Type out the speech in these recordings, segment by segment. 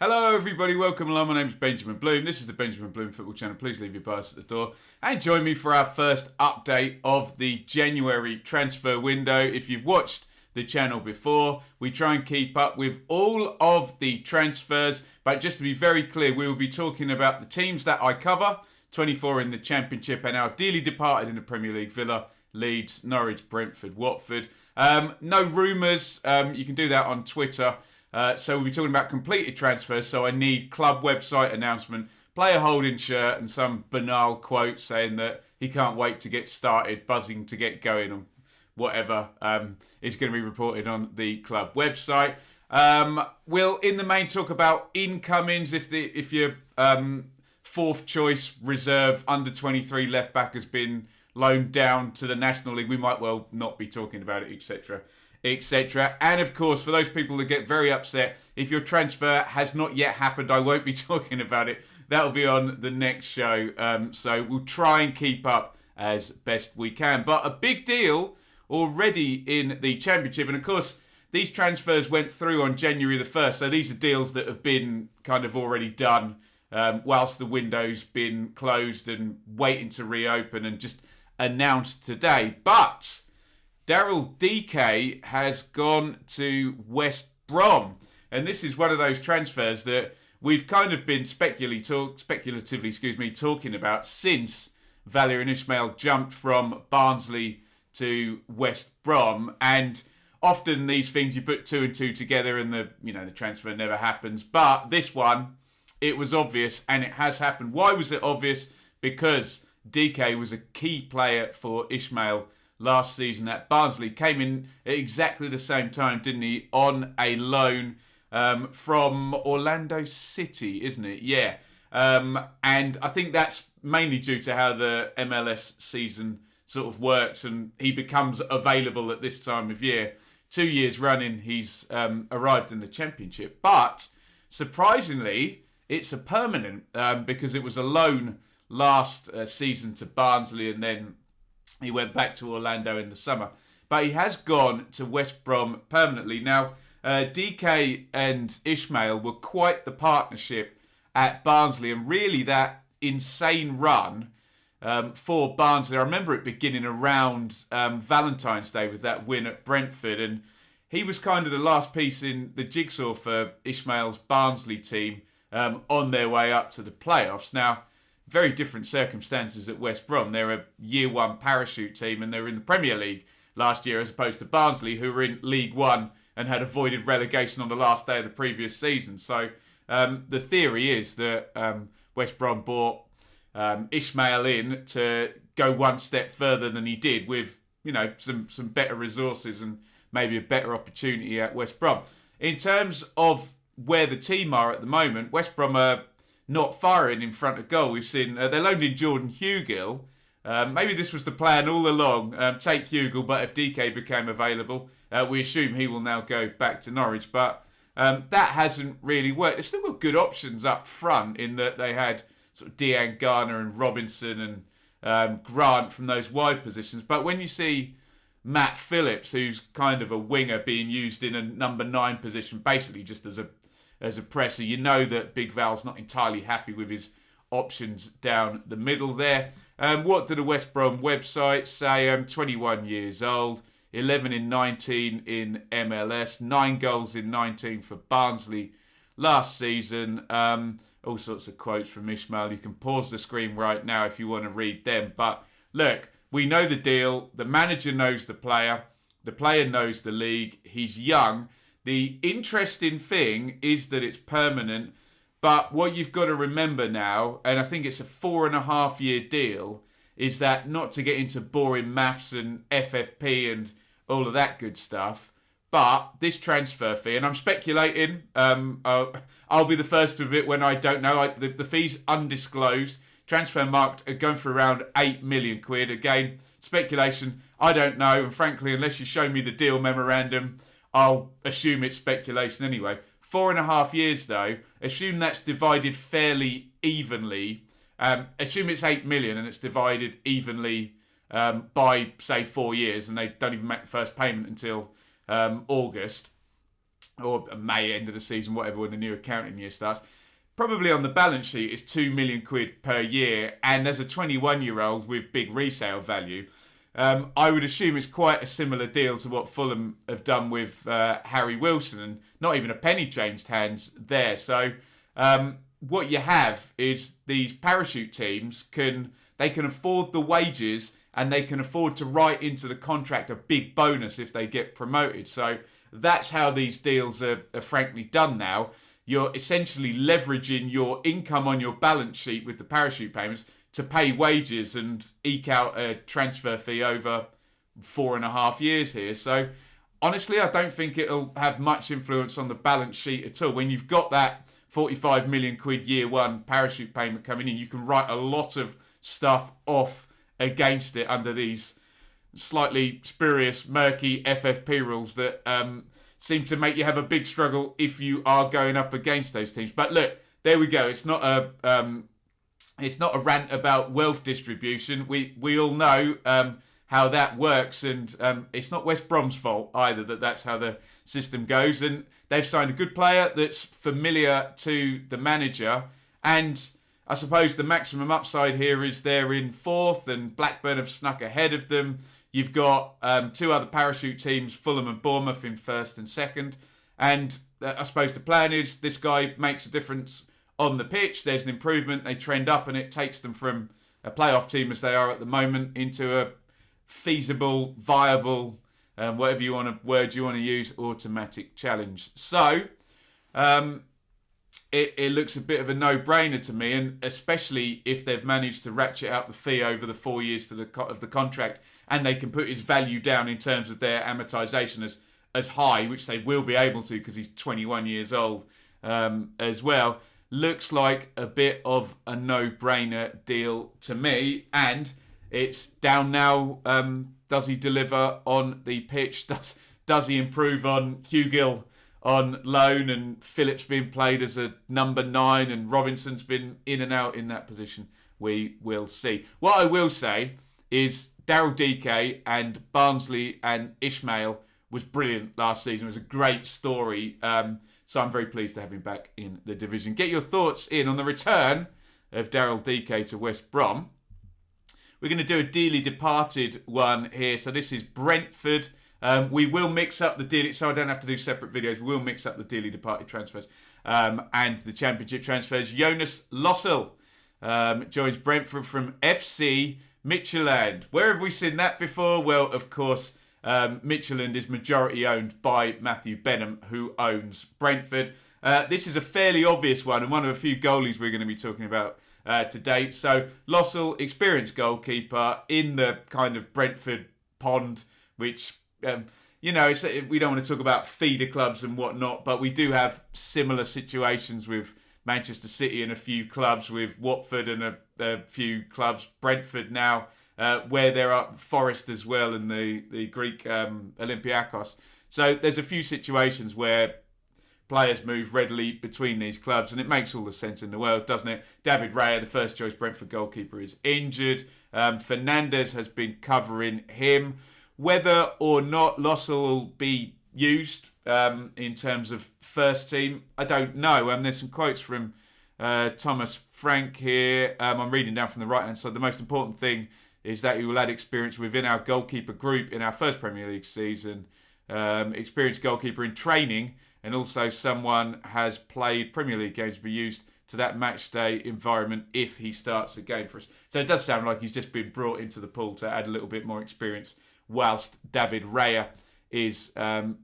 Hello everybody, welcome along. My name's Benjamin Bloom. This is the Benjamin Bloom Football Channel. Please leave your bias at the door and join me for our first update of the January transfer window. If you've watched the channel before, we try and keep up with all of the transfers, but just to be very clear, we will be talking about the teams that I cover, 24 in the Championship and our dearly departed in the Premier League: Villa, Leeds, Norwich, Brentford, Watford. No rumours, you can do that on Twitter. So we'll be talking about completed transfers, so I need club website announcement, player holding shirt and some banal quote saying that he can't wait to get started, buzzing to get going, or whatever is going to be reported on the club website. We'll in the main talk about incomings. If your fourth choice reserve under 23 left back has been loaned down to the National League, we might well not be talking about it, etc. etc. And of course, for those people that get very upset, if your transfer has not yet happened, I won't be talking about it. That'll be on the next show. So we'll try and keep up as best we can. But a big deal already in the Championship. And of course, these transfers went through on January the 1st. So these are deals that have been kind of already done whilst the window's been closed and waiting to reopen and just announced today. But Daryl Dike has gone to West Brom. And this is one of those transfers that we've kind of been speculatively talking about since Valérien Ismaël jumped from Barnsley to West Brom. And often these things, you put two and two together and the transfer never happens. But this one, it was obvious and it has happened. Why was it obvious? Because Dike was a key player for Ismaël last season at Barnsley. Came in at exactly the same time, didn't he? On a loan from Orlando City, isn't it? Yeah. And I think that's mainly due to how the MLS season sort of works, and he becomes available at this time of year. 2 years running, he's arrived in the Championship. But surprisingly, it's a permanent because it was a loan last season to Barnsley, and then he went back to Orlando in the summer. But he has gone to West Brom permanently. Now, Dike and Ismaël were quite the partnership at Barnsley. And really that insane run for Barnsley, I remember it beginning around Valentine's Day with that win at Brentford. And he was kind of the last piece in the jigsaw for Ismaël's Barnsley team on their way up to the playoffs. Now, very different circumstances at West Brom. They're a year one parachute team and they were in the Premier League last year, as opposed to Barnsley, who were in League One and had avoided relegation on the last day of the previous season. So the theory is that West Brom bought Ismaël in to go one step further than he did with, some better resources and maybe a better opportunity at West Brom. In terms of where the team are at the moment, West Brom are not firing in front of goal. We've seen they loaned in Jordan Hugill. Maybe this was the plan all along. Take Hugill, but if Dike became available, we assume he will now go back to Norwich. But that hasn't really worked. They've still got good options up front in that they had sort of Dean Garner and Robinson and Grant from those wide positions. But when you see Matt Phillips, who's kind of a winger, being used in a number 9 position, basically just as a presser, you know that Big Val's not entirely happy with his options down the middle there. What did the West Brom website say? 21 years old, 11 in 19 in MLS, 9 goals in 19 for Barnsley last season. All sorts of quotes from Ismaël. You can pause the screen right now if you want to read them. But look, we know the deal. The manager knows the player knows the league. He's young. The interesting thing is that it's permanent, but what you've got to remember now, and I think it's a 4.5-year deal, is that, not to get into boring maths and FFP and all of that good stuff, but this transfer fee, and I'm speculating, I'll be the first to admit when I don't know, the fee's undisclosed, transfer marked going for around 8 million quid. Again, speculation, I don't know, and frankly, unless you show me the deal memorandum, I'll assume it's speculation anyway. 4.5 years though, assume that's divided fairly evenly. Assume it's 8 million and it's divided evenly by, say, 4 years, and they don't even make the first payment until August. or May, end of the season, whatever, when the new accounting year starts. Probably on the balance sheet is £2 million per year, and as a 21-year-old with big resale value, I would assume it's quite a similar deal to what Fulham have done with Harry Wilson, and not even a penny changed hands there. So what you have is these parachute teams can afford the wages, and they can afford to write into the contract a big bonus if they get promoted. So that's how these deals are frankly done now. You're essentially leveraging your income on your balance sheet with the parachute payments to pay wages and eke out a transfer fee over 4.5 years here. So honestly, I don't think it'll have much influence on the balance sheet at all. When you've got that 45 million quid year one parachute payment coming in, you can write a lot of stuff off against it under these slightly spurious, murky FFP rules that seem to make you have a big struggle if you are going up against those teams. But look, there we go. It's not a rant about wealth distribution. We all know how that works, and it's not West Brom's fault either that's how the system goes. And they've signed a good player that's familiar to the manager, and I suppose the maximum upside here is they're in fourth, and Blackburn have snuck ahead of them. You've got two other parachute teams, Fulham and Bournemouth, in first and second. And I suppose the plan is this guy makes a difference on the pitch. There's an improvement. They trend up, and it takes them from a playoff team as they are at the moment into a feasible, viable, word you want to use, automatic challenge. So it looks a bit of a no-brainer to me, and especially if they've managed to ratchet out the fee over the 4 years of the contract, and they can put his value down in terms of their amortisation as high, which they will be able to because he's 21 years old as well. Looks like a bit of a no-brainer deal to me, and it's down now. Does he deliver on the pitch? Does he improve on Hugill on loan, and Phillips being played as a number 9, and Robinson's been in and out in that position? We will see. What I will say is Daryl, Dike and Barnsley and Ishmael was brilliant last season. It was a great story. So I'm very pleased to have him back in the division. Get your thoughts in on the return of Daryl Dike to West Brom. We're going to do a dearly departed one here. So this is Brentford. We will mix up the dearly, so I don't have to do separate videos. We will mix up the dearly departed transfers and the championship transfers. Jonas Lossl joins Brentford from FC Midtjylland. Where have we seen that before? Well, of course, Midtjylland is majority owned by Matthew Benham, who owns Brentford. This is a fairly obvious one, and one of a few goalies we're going to be talking about today. So Lossl, experienced goalkeeper in the kind of Brentford pond, which we don't want to talk about feeder clubs and whatnot, but we do have similar situations with Manchester City and a few clubs, with Watford and a few clubs, Brentford now, where there are Forest as well, and the Greek Olympiacos. So there's a few situations where players move readily between these clubs, and it makes all the sense in the world, doesn't it? David Raya, the first choice Brentford goalkeeper, is injured. Fernandez has been covering him. Whether or not Lossl will be used in terms of first team, I don't know. There's some quotes from Thomas Frank here. I'm reading down from the right-hand side. The most important thing is that he will add experience within our goalkeeper group in our first Premier League season. Experienced goalkeeper in training, and also someone has played Premier League games to be used to that match day environment if he starts a game for us. So it does sound like he's just been brought into the pool to add a little bit more experience whilst David Raya is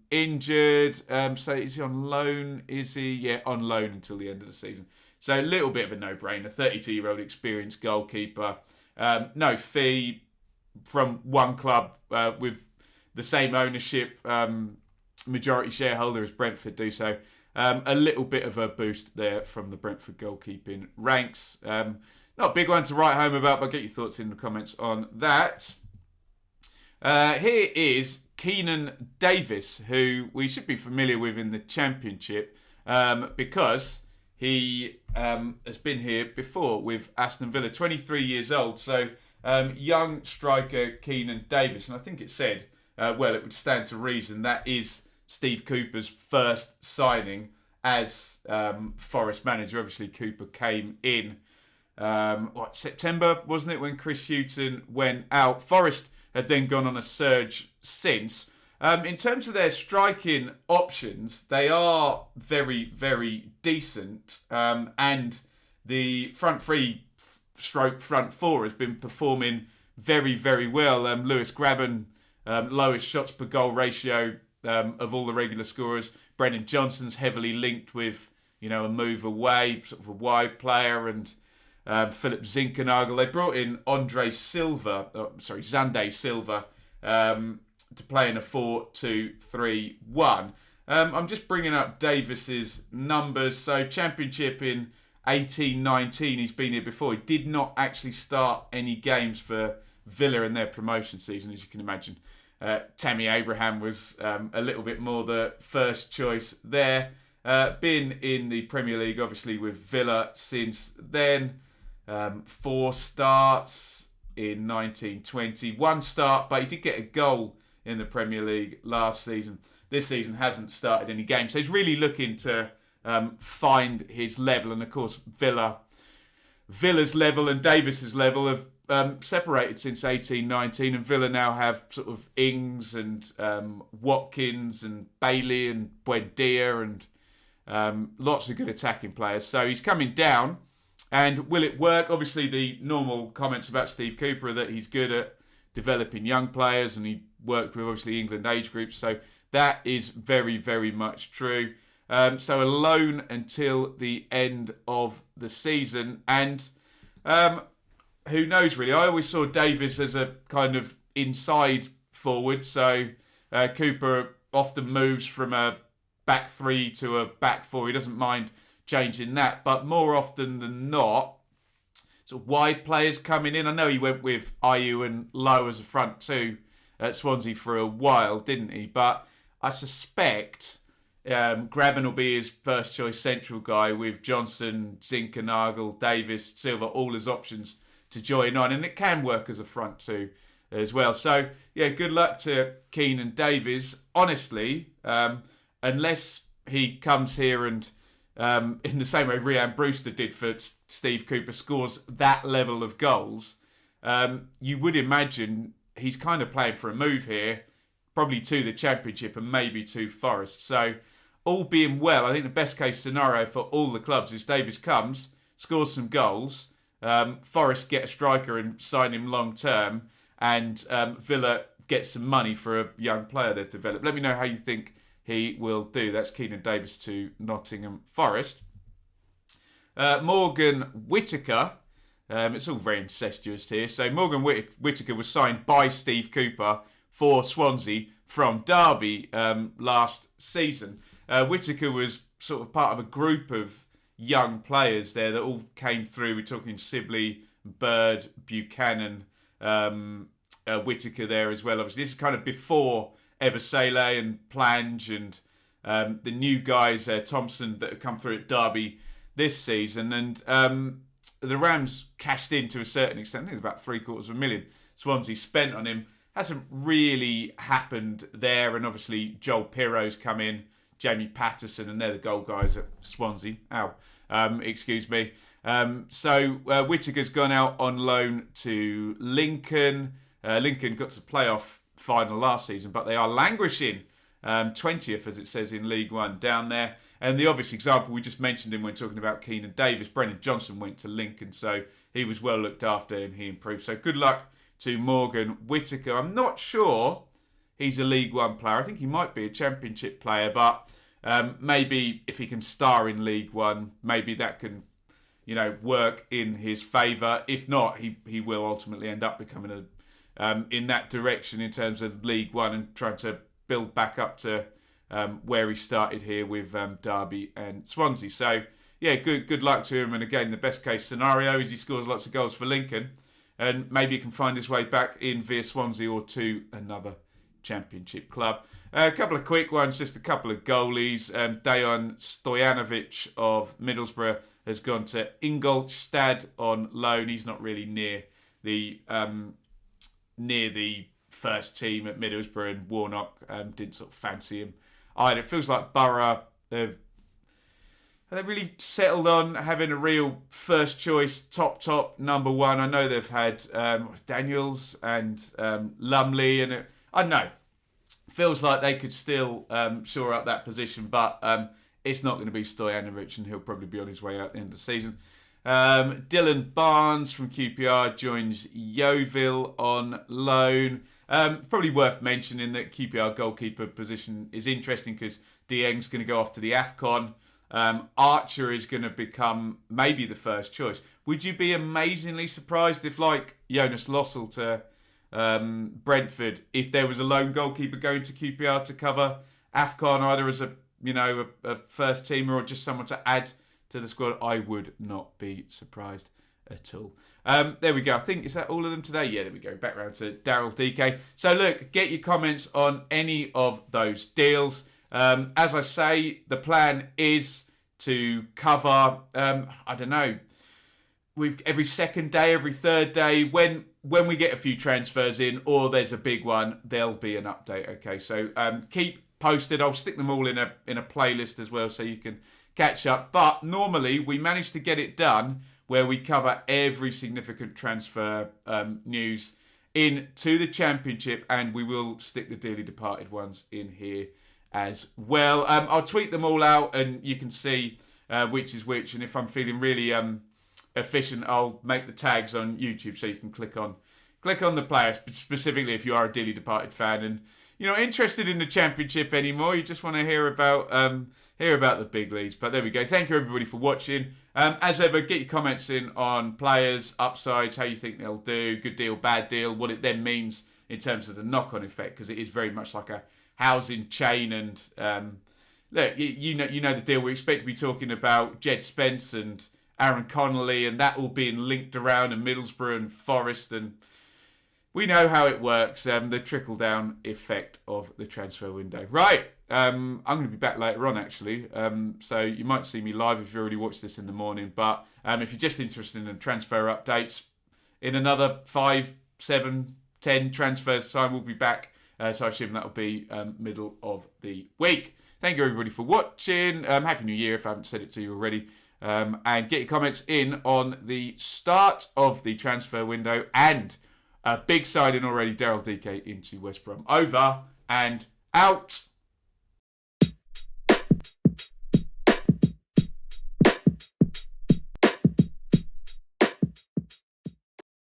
injured. So is he on loan? Is he? Yeah, on loan until the end of the season. So a little bit of a no-brainer. 32-year-old experienced goalkeeper. No fee from one club with the same ownership, majority shareholder as Brentford do. So a little bit of a boost there from the Brentford goalkeeping ranks. Not a big one to write home about, but get your thoughts in the comments on that. Here is Keinan Davis, who we should be familiar with in the Championship because he has been here before with Aston Villa, 23 years old. So young striker Keinan Davis, and I think it said, it would stand to reason that is Steve Cooper's first signing as Forest manager. Obviously, Cooper came in September, wasn't it, when Chris Hughton went out. Forest have then gone on a surge since. In terms of their striking options, they are very, very decent. And the front three stroke front four has been performing very, very well. Lewis Grabban, lowest shots per goal ratio of all the regular scorers. Brennan Johnson's heavily linked with, a move away, sort of a wide player, and Philip Zinkernagel. They brought in Zande Silva, to play in a 4-2-3-1. I'm just bringing up Davis's numbers. So Championship in 18-19, he's been here before. He did not actually start any games for Villa in their promotion season, as you can imagine. Tammy Abraham was a little bit more the first choice there. Been in the Premier League, obviously, with Villa since then. 4 starts in 19-20. 1 start, but he did get a goal in the Premier League last season. This season hasn't started any games, so he's really looking to find his level. And of course, Villa's level and Davis's level have separated since 18-19, and Villa now have sort of Ings and Watkins and Bailey and Buendia and lots of good attacking players. So he's coming down, and will it work? Obviously, the normal comments about Steve Cooper are that he's good at developing young players, and he worked with obviously England age groups, so that is very, very much true. So a loan until the end of the season, and who knows really? I always saw Davis as a kind of inside forward, so Cooper often moves from a back 3 to a back 4. He doesn't mind changing that, but more often than not, sort of wide players coming in. I know he went with Mayhew and Lowe as a front 2 at Swansea for a while, didn't he? But I suspect Grabban will be his first choice central guy, with Johnson, Zinkernagel, Davis, Silva, all as options to join on. And it can work as a front 2 as well. So, yeah, good luck to Keinan Davies. Honestly, unless he comes here and, in the same way Rhian Brewster did for Steve Cooper, scores that level of goals, you would imagine he's kind of playing for a move here, probably to the Championship and maybe to Forest. So, all being well, I think the best case scenario for all the clubs is Davies comes, scores some goals, Forest get a striker and sign him long term, and Villa get some money for a young player they've developed. Let me know how you think he will do. That's Keinan Davies to Nottingham Forest. Morgan Whittaker. It's all very incestuous here. So Morgan Whittaker was signed by Steve Cooper for Swansea from Derby last season. Whittaker was sort of part of a group of young players there that all came through. We're talking Sibley, Bird, Buchanan, Whittaker there as well. Obviously, this is kind of before Ebosele and Plange and the new guys, Thompson, that have come through at Derby this season. And the Rams cashed in to a certain extent. I think it's about $750,000 Swansea spent on him. Hasn't really happened there. And obviously, Joel Pirro's come in, Jamie Patterson, and they're the goal guys at Swansea. Excuse me. So Whittaker's gone out on loan to Lincoln. Lincoln got to playoff final last season, but they are languishing 20th, as it says in League One down there. And the obvious example, we just mentioned him when talking about Keinan Davies. Brennan Johnson went to Lincoln, so he was well looked after and he improved. So good luck to Morgan Whittaker. I'm not sure he's a League One player. I think he might be a Championship player, but maybe if he can star in League One, maybe that can, work in his favour. If not, he will ultimately end up becoming in that direction in terms of League One and trying to build back up to where he started here with Derby and Swansea. So, yeah, good luck to him. And again, the best case scenario is he scores lots of goals for Lincoln, and maybe he can find his way back in via Swansea or to another Championship club. A couple of quick ones, just a couple of goalies. Dejan Stojanovic of Middlesbrough has gone to Ingolstadt on loan. He's not really near the first team at Middlesbrough, and Warnock didn't sort of fancy him either. It feels like Boro have really settled on having a real first choice, top number one. I know they've had Daniels and Lumley, and I don't know. Feels like they could still shore up that position, but it's not going to be Stojanovic, and he'll probably be on his way out at the end of the season. Dylan Barnes from QPR joins Yeovil on loan. Probably worth mentioning that QPR goalkeeper position is interesting because Dieng's going to go off to the AFCON. Archer is going to become maybe the first choice. Would you be amazingly surprised if, like Jonas Lossl to Brentford, if there was a lone goalkeeper going to QPR to cover AFCON, either as a first teamer or just someone to add to the squad? I would not be surprised at all. There we go. I think, is that all of them today? Yeah, there we go. Back round to Daryl, Dike. So look, get your comments on any of those deals. As I say, the plan is to cover, I don't know, every second day, every third day, when we get a few transfers in or there's a big one, there'll be an update. Okay, so keep posted. I'll stick them all in a playlist as well so you can catch up. But normally we manage to get it done where we cover every significant transfer news into the Championship, and we will stick the dearly departed ones in here as well. I'll tweet them all out and you can see which is which, and if I'm feeling really efficient, I'll make the tags on YouTube so you can click on the players, specifically if you are a dearly departed fan and you're not interested in the Championship anymore, you just want to hear about the big leagues. But there we go. Thank you everybody for watching. As ever, get your comments in on players, upsides, how you think they'll do, good deal, bad deal, what it then means in terms of the knock-on effect, because it is very much like a housing chain. And look, you know the deal. We expect to be talking about Jed Spence and Aaron Connolly, and that all being linked around, and Middlesbrough and Forest, and we know how it works. The trickle-down effect of the transfer window. Right, I'm going to be back later on actually, so you might see me live if you already watched this in the morning. But if you're just interested in transfer updates, in another 5, 7, 10 transfers time, we'll be back. So I assume that'll be middle of the week. Thank you everybody for watching. Happy New Year if I haven't said it to you already. And get your comments in on the start of the transfer window and a big signing already, Daryl Dike into West Brom. Over and out.